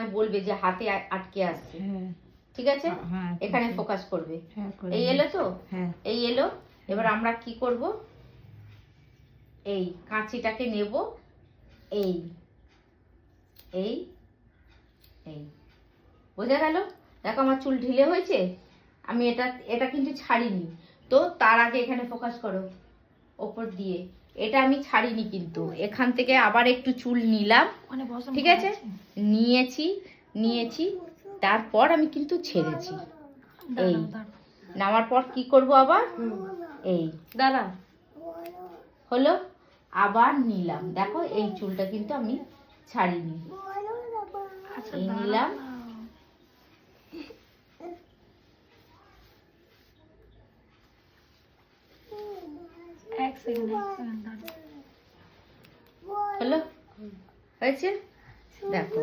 সময় বলবে যে হাতে আটকে আসছে। ঠিক আছে, এখানে ফোকাস করবে। এই এলো তো, এই এলো। এবার আমরা কি করব, এই কাঁচিটাকে নেব, এই এই এই বোঝা গেল? দেখো আমার চুল ঢিলে হয়েছে, আমি এটা কিন্তু ছাড়িনি। তো তার আগে এখানে ফোকাস করো, ওপর দিয়ে এটা আমি ছাড়িনি, কিন্তু এখান থেকে আবার একটু চুল নিলাম। ঠিক আছে, নিয়েছি, তারপর আমি কিন্তু ছেড়েছি। এই নামার পর কি করব আবার, এই দাঁড়া হলো, আবার নিলাম। দেখো এই চুলটা কিন্তু আমি ছাড়িনি, এই নিলাম, হলো, হয়েছে। দেখো